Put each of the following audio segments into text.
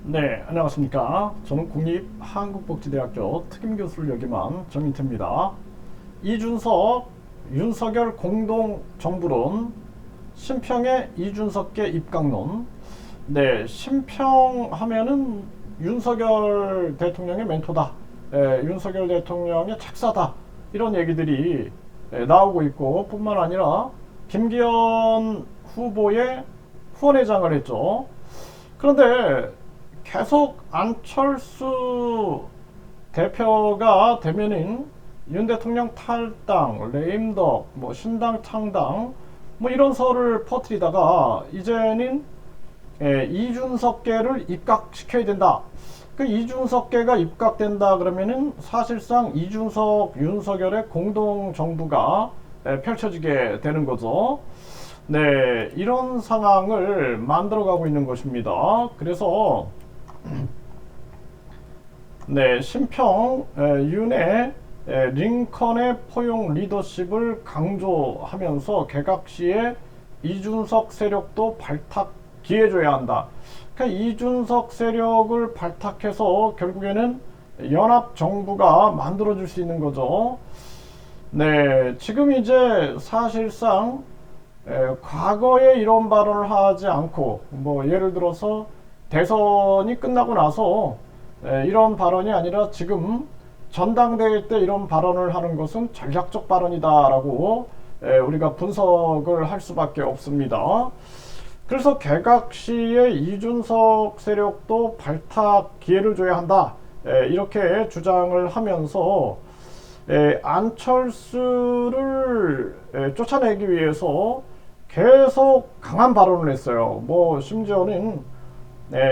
네, 안녕하십니까. 저는 국립한국복지대학교 특임교수를 역임한 정인태입니다. 이준석, 윤석열 공동정부론, 심평의 이준석계 입각론. 네, 심평하면은 윤석열 대통령의 멘토다, 윤석열 대통령의 책사다, 이런 얘기들이 나오고 있고, 뿐만 아니라 김기현 후보의 후원회장을 했죠. 그런데 계속 안철수 대표가 되면은 윤 대통령 탈당, 레임덕, 신당 창당, 이런 설을 퍼뜨리다가 이제는 이준석계를 입각시켜야 된다. 그 이준석계가 입각된다 그러면은 사실상 이준석, 윤석열의 공동 정부가 펼쳐지게 되는 거죠. 네, 이런 상황을 만들어가고 있는 것입니다. 그래서 네, 심평 윤의 링컨의 포용 리더십을 강조하면서 개각 시에 이준석 세력도 발탁기해줘야 한다. 그러니까 이준석 세력을 발탁해서 결국에는 연합 정부가 만들어줄 수 있는 거죠. 네, 지금 이제 사실상 과거에 이런 발언을 하지 않고, 예를 들어서 대선이 끝나고 나서 이런 발언이 아니라 지금 전당대회 때 이런 발언을 하는 것은 전략적 발언이다라고 우리가 분석을 할 수밖에 없습니다. 그래서 개각 시에 이준석 세력도 발탁 기회를 줘야 한다, 이렇게 주장을 하면서 안철수를 쫓아내기 위해서 계속 강한 발언을 했어요. 심지어는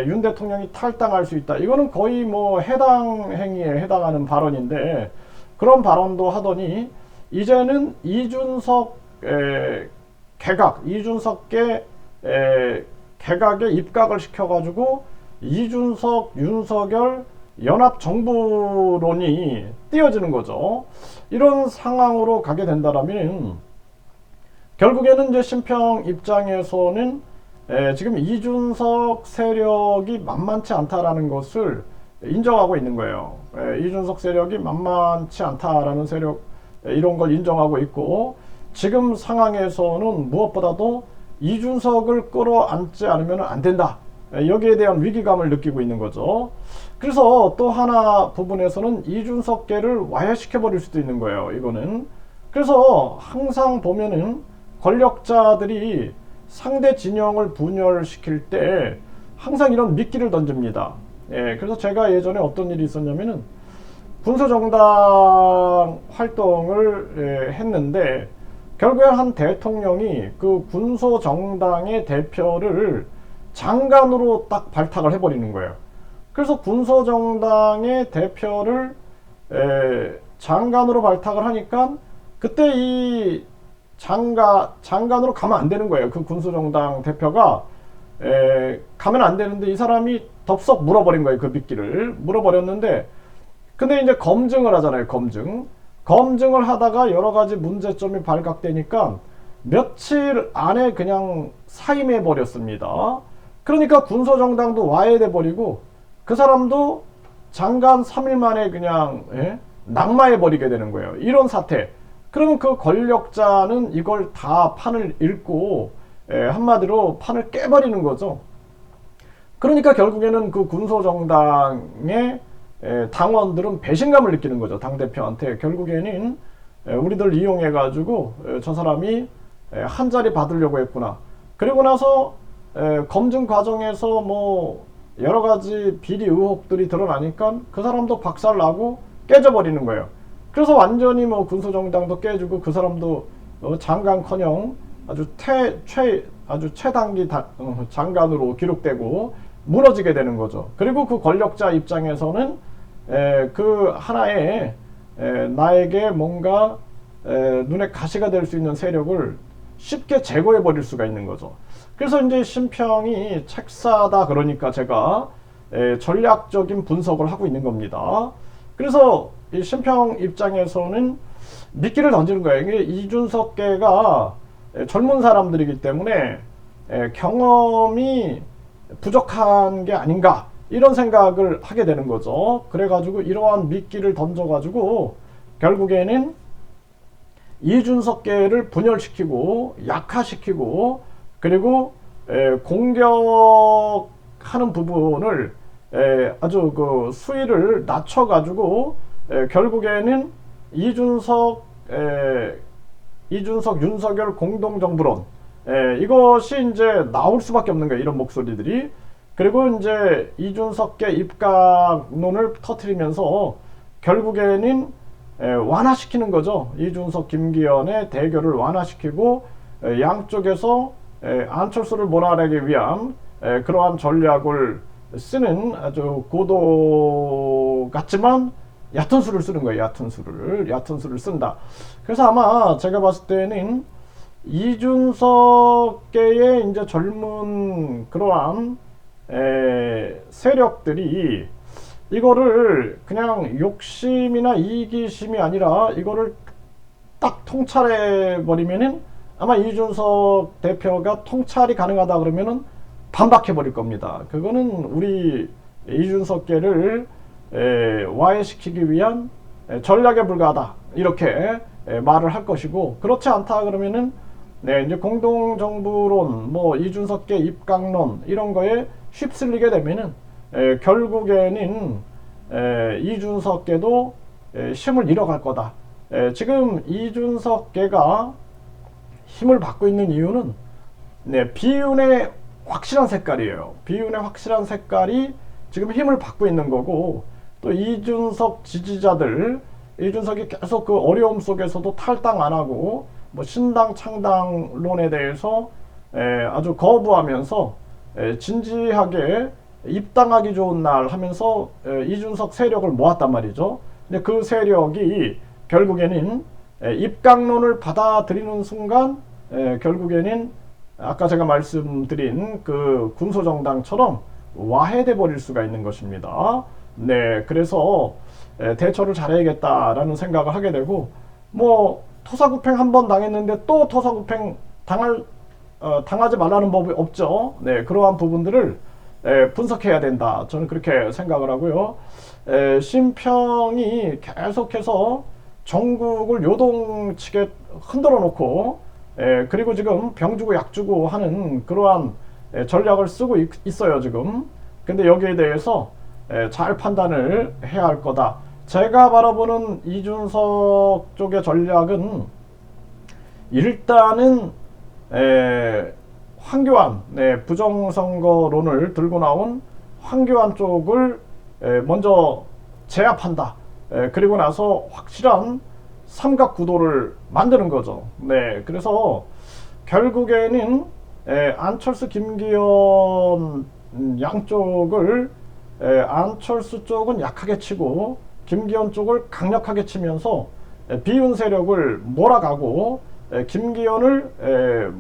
윤 대통령이 탈당할 수 있다. 이거는 거의 해당 행위에 해당하는 발언인데, 그런 발언도 하더니 이제는 이준석 개각, 이준석계 개각에 입각을 시켜가지고 이준석, 윤석열 연합정부론이 띄어지는 거죠. 이런 상황으로 가게 된다면 결국에는 이제 심평 입장에서는 지금 이준석 세력이 만만치 않다라는 것을 인정하고 있는 거예요. 이준석 세력이 만만치 않다라는 세력, 이런 걸 인정하고 있고, 지금 상황에서는 무엇보다도 이준석을 끌어안지 않으면 안 된다, 여기에 대한 위기감을 느끼고 있는 거죠. 그래서 또 하나 부분에서는 이준석계를 와해시켜버릴 수도 있는 거예요, 이거는. 그래서 항상 보면은 권력자들이 상대 진영을 분열시킬 때 항상 이런 미끼를 던집니다. 그래서 제가 예전에 어떤 일이 있었냐면은 군소정당 활동을 했는데, 결국에 한 대통령이 그 군소정당의 대표를 장관으로 딱 발탁을 해버리는 거예요. 그래서 군소정당의 대표를 장관으로 발탁을 하니까 그때 이 장관으로 가면 안 되는 거예요. 그 군소정당 대표가 가면 안 되는데 이 사람이 덥석 물어버린 거예요. 그 미끼를 물어버렸는데, 근데 이제 검증을 하잖아요. 검증을 하다가 여러 가지 문제점이 발각되니까 며칠 안에 그냥 사임해 버렸습니다. 그러니까 군소정당도 와해돼 버리고 그 사람도 장관 3일 만에 그냥 낙마해 버리게 되는 거예요. 이런 사태. 그러면 그 권력자는 이걸 다 판을 읽고 한마디로 판을 깨버리는 거죠. 그러니까 결국에는 그 군소정당의 당원들은 배신감을 느끼는 거죠. 당대표한테. 결국에는 우리들 이용해가지고 저 사람이 한 자리 받으려고 했구나. 그리고 나서 검증 과정에서 여러 가지 비리 의혹들이 드러나니까 그 사람도 박살나고 깨져버리는 거예요. 그래서 완전히 군소정당도 깨지고 그 사람도 장관커녕 아주 최단기 장관으로 기록되고 무너지게 되는 거죠. 그리고 그 권력자 입장에서는 그 하나의 나에게 뭔가 눈에 가시가 될 수 있는 세력을 쉽게 제거해 버릴 수가 있는 거죠. 그래서 이제 심평이 책사다, 그러니까 제가 전략적인 분석을 하고 있는 겁니다. 그래서 이 심평 입장에서는 미끼를 던지는 거예요. 이게 이준석계가 젊은 사람들이기 때문에 경험이 부족한 게 아닌가, 이런 생각을 하게 되는 거죠. 그래가지고 이러한 미끼를 던져가지고 결국에는 이준석계를 분열시키고 약화시키고 그리고 공격하는 부분을 아주 그 수위를 낮춰가지고 결국에는 이준석 윤석열 공동정부론 이것이 이제 나올 수밖에 없는 거예요. 이런 목소리들이. 그리고 이제 이준석계 입각론을 터뜨리면서 결국에는 완화시키는 거죠. 이준석 김기현의 대결을 완화시키고 양쪽에서 안철수를 몰아내기 위한 그러한 전략을 쓰는 아주 고도 같지만 얕은 수를 쓰는 거예요. 얕은 수를 쓴다. 그래서 아마 제가 봤을 때는 이준석계의 이제 젊은 그러한 세력들이 이거를 그냥 욕심이나 이기심이 아니라 이거를 딱 통찰해 버리면은 아마 이준석 대표가 통찰이 가능하다 그러면은 반박해 버릴 겁니다. 그거는 우리 이준석계를 와해시키기 위한 전략에 불과하다 이렇게 말을 할 것이고, 그렇지 않다 그러면은 이제 공동정부론 뭐 이준석계 입각론 이런 거에 휩쓸리게 되면은 결국에는 이준석계도 힘을 잃어갈 거다. 지금 이준석계가 힘을 받고 있는 이유는 비윤의 확실한 색깔이에요. 비윤의 확실한 색깔이 지금 힘을 받고 있는 거고, 또 이준석 지지자들, 이준석이 계속 그 어려움 속에서도 탈당 안 하고 뭐 신당 창당론에 대해서 아주 거부하면서 진지하게 입당하기 좋은 날 하면서 이준석 세력을 모았단 말이죠. 근데 그 세력이 결국에는 입각론을 받아들이는 순간 결국에는 아까 제가 말씀드린 그 군소정당처럼 와해돼 버릴 수가 있는 것입니다. 그래서 대처를 잘해야겠다라는 생각을 하게 되고, 뭐 토사구팽 한번 당했는데 또 토사구팽 당하지 말라는 법이 없죠. 그러한 부분들을 분석해야 된다. 저는 그렇게 생각을 하고요. 심평이 계속해서 전국을 요동치게 흔들어 놓고 그리고 지금 병주고 약주고 하는 그러한 전략을 쓰고 있어요 지금. 근데 여기에 대해서 잘 판단을 해야 할 거다. 제가 바라보는 이준석 쪽의 전략은 일단은 황교안, 부정선거론을 들고 나온 황교안 쪽을 먼저 제압한다. 그리고 나서 확실한 삼각구도를 만드는 거죠. 그래서 결국에는 안철수, 김기현 양쪽을 안철수 쪽은 약하게 치고 김기현 쪽을 강력하게 치면서 비윤 세력을 몰아가고 김기현을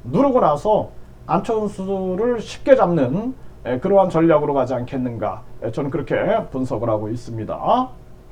누르고 나서 안철수를 쉽게 잡는 그러한 전략으로 가지 않겠는가, 저는 그렇게 분석을 하고 있습니다.